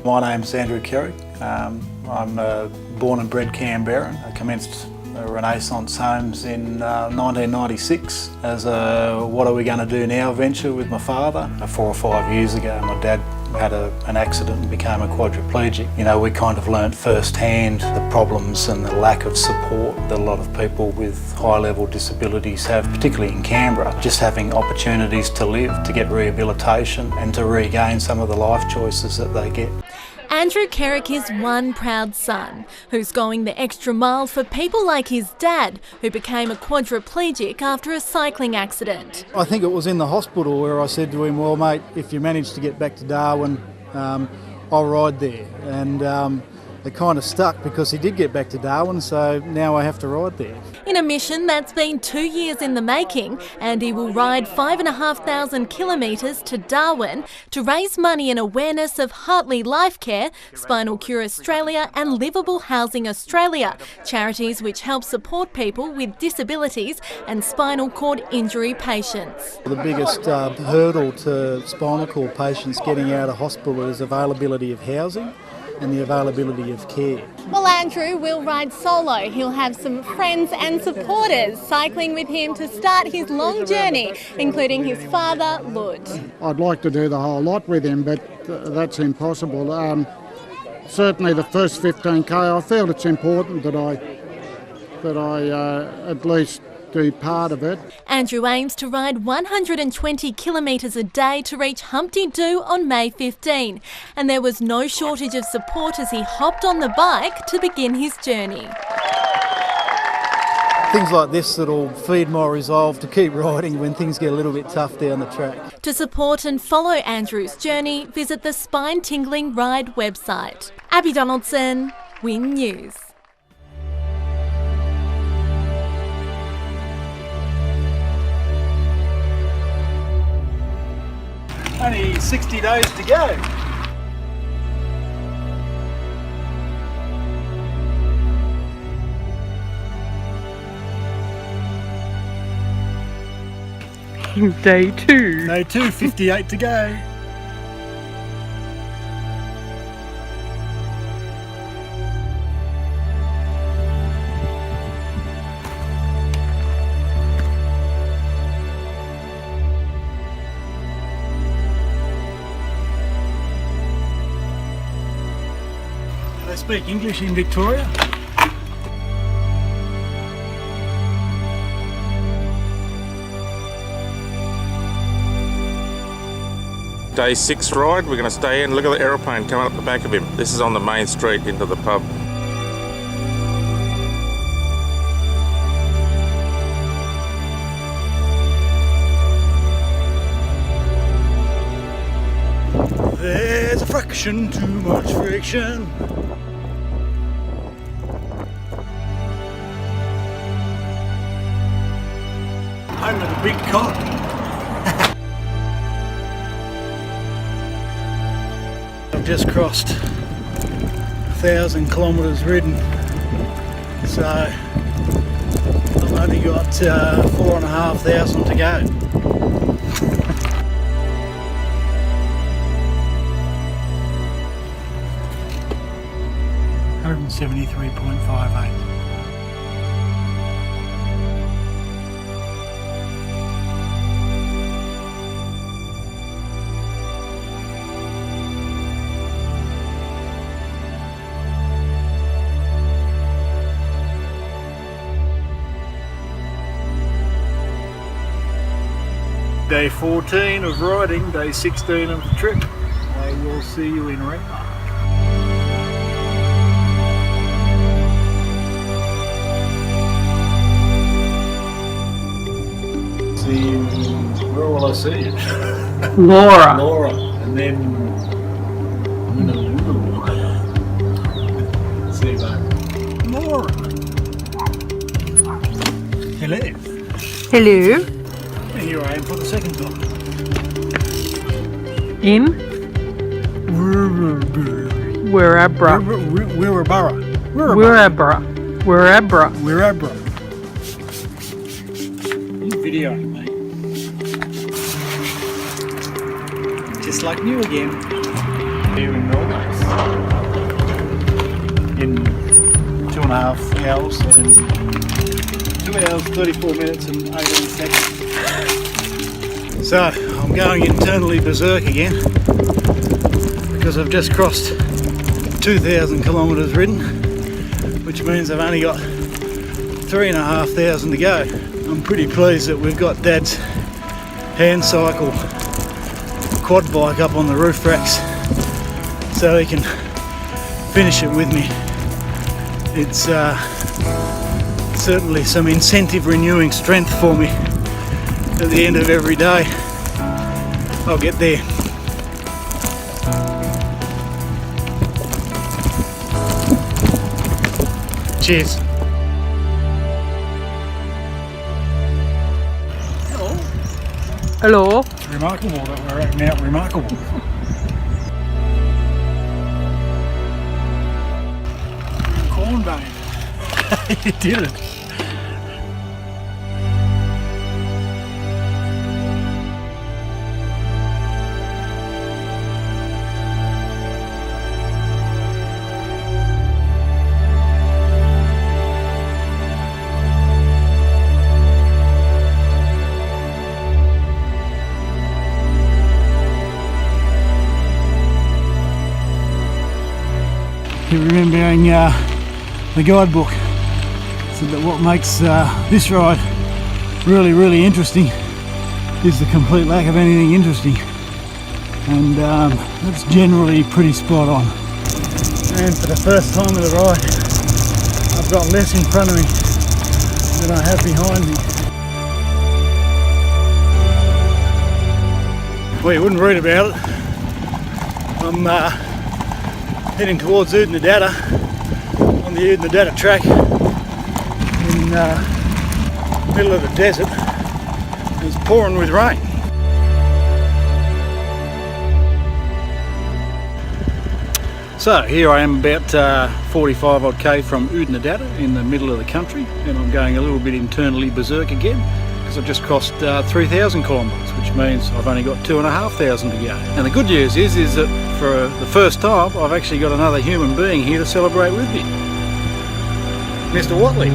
My name's Andrew Kerrick. I'm born and bred Canberra. I commenced Renaissance Homes in 1996 as a what are we going to do now venture with my father. 4 or 5 years ago my dad had an accident and became a quadriplegic. You know, we kind of learnt firsthand the problems and the lack of support that a lot of people with high-level disabilities have, particularly in Canberra. Just having opportunities to live, to get rehabilitation and to regain some of the life choices that they get. Andrew Kerrick is one proud son who's going the extra mile for people like his dad, who became a quadriplegic after a cycling accident. I think it was in the hospital where I said to him, well mate, if you manage to get back to Darwin, I'll ride there. And it kind of stuck because he did get back to Darwin, so now I have to ride there. In a mission that's been 2 years in the making, Andy will ride 5,500 kilometres to Darwin to raise money and awareness of Hartley Life Care, Spinal Cure Australia and Livable Housing Australia, charities which help support people with disabilities and spinal cord injury patients. The biggest hurdle to spinal cord patients getting out of hospital is availability of housing and the availability of care. Well, Andrew will ride solo. He'll have some friends and supporters cycling with him to start his long journey, including his father, Lud. I'd like to do the whole lot with him, but that's impossible. Certainly the first 15k, I feel it's important that I at least do part of it. Andrew aims to ride 120 kilometres a day to reach Humpty Doo on May 15, and there was no shortage of support as he hopped on the bike to begin his journey. Things like this that'll feed my resolve to keep riding when things get a little bit tough down the track. To support and follow Andrew's journey, visit the Spine Tingling Ride website. Abby Donaldson, Win News. Only 60 days to go. Day 2. Day 2, 58 to go. They speak English in Victoria. Day 6 ride, we're going to stay in. Look at the aeroplane coming up the back of him. This is on the main street into the pub. There's a fraction too much friction. Home of the big cot. I've just crossed 1,000 kilometres ridden, so I've only got 4,500 to go. 173.58. Day 14 of riding, day 16 of the trip. I will see you in Renmark. See you, where will I see you? Laura. Laura, and then I'm gonna see you back. Laura. Hello. Hello. Here I am for the second time. In Wirrabra. Wirrabra. You videoing me. Just like new again. Here in Melbourne. 2.5 hours, 2 hours, 34 minutes and 18 seconds. So I'm going internally berserk again because I've just crossed 2,000 kilometres ridden, which means I've only got 3,500 to go. I'm pretty pleased that we've got Dad's hand cycle quad bike up on the roof racks so he can finish it with me. It's certainly some incentive renewing strength for me at the end of every day. I'll get there. Cheers. Hello. Remarkable that we're acting out remarkable. Corn bone. You did it. Remembering the guidebook said that what makes this ride really interesting is the complete lack of anything interesting, and that's generally pretty spot on. And for the first time of the ride I've got less in front of me than I have behind me. Well, you wouldn't read about it. I'm heading towards Oodnadatta on the Oodnadatta track in the middle of the desert. It's pouring with rain. So here I am about 45 odd k from Oodnadatta in the middle of the country, and I'm going a little bit internally berserk again because I've just crossed 3,000 kilometres, which means I've only got 2,500 to go. And the good news is that for the first time I've actually got another human being here to celebrate with me, Mr. Watley.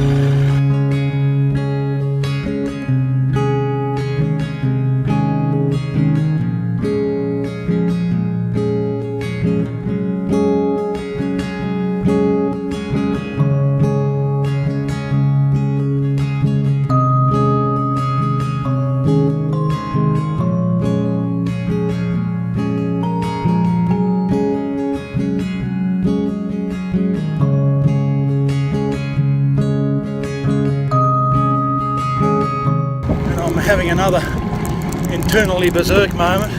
Having another internally berserk moment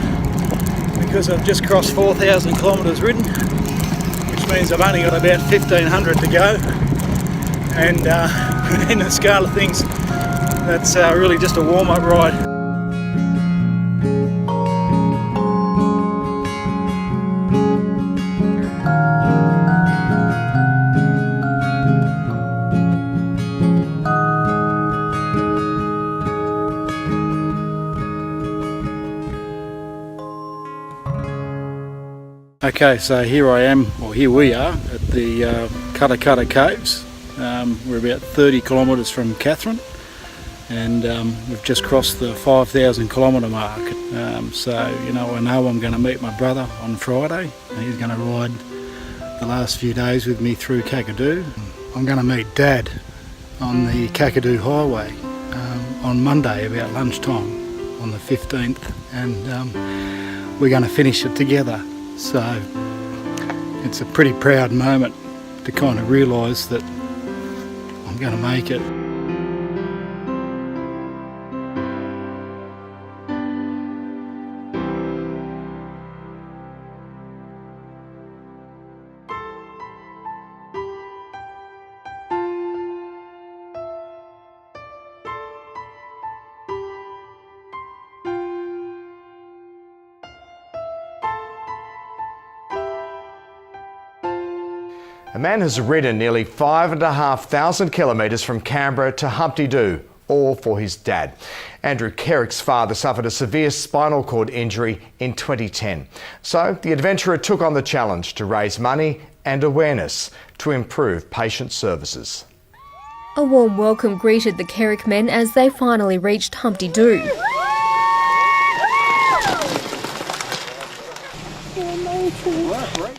because I've just crossed 4,000 kilometres ridden, which means I've only got about 1,500 to go, and in the scale of things that's really just a warm-up ride. Okay, so here I am, or here we are at the Kata Caves. We're about 30 kilometres from Katherine, and we've just crossed the 5,000 kilometre mark. So, you know I'm going to meet my brother on Friday. He's going to ride the last few days with me through Kakadu. I'm going to meet Dad on the Kakadu Highway on Monday about lunchtime on the 15th, and we're going to finish it together. So it's a pretty proud moment to kind of realise that I'm going to make it. A man has ridden nearly 5,500 kilometres from Canberra to Humpty Doo, all for his dad. Andrew Kerrick's father suffered a severe spinal cord injury in 2010. So the adventurer took on the challenge to raise money and awareness to improve patient services. A warm welcome greeted the Kerrick men as they finally reached Humpty Doo.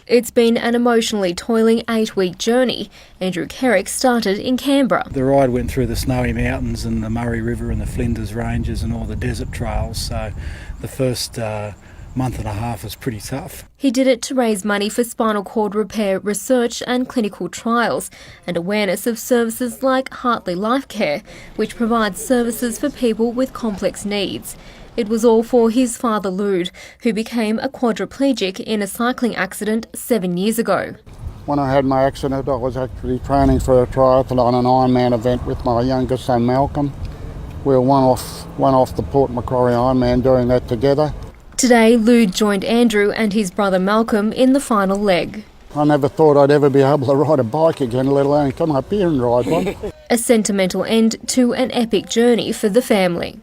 It's been an emotionally toiling 8-week journey. Andrew Kerrick started in Canberra. The ride went through the Snowy Mountains and the Murray River and the Flinders Ranges and all the desert trails, so the first month and a half was pretty tough. He did it to raise money for spinal cord repair research and clinical trials and awareness of services like Hartley Life Care, which provides services for people with complex needs. It was all for his father Lude, who became a quadriplegic in a cycling accident 7 years ago. When I had my accident, I was actually training for a triathlon and Ironman event with my youngest son Malcolm. We were one off the Port Macquarie Ironman doing that together. Today, Lude joined Andrew and his brother Malcolm in the final leg. I never thought I'd ever be able to ride a bike again, let alone come up here and ride one. A sentimental end to an epic journey for the family.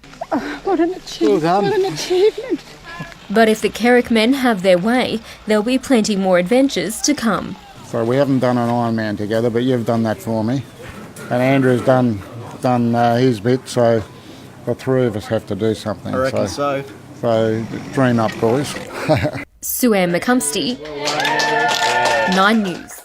What an achievement. Well done. What an achievement. But if the Kerrick men have their way, there'll be plenty more adventures to come. So we haven't done an Ironman together, but you've done that for me. And Andrew's done his bit, so the three of us have to do something. I reckon so. So dream up, boys. Sue Ann McCumsty, 9 News.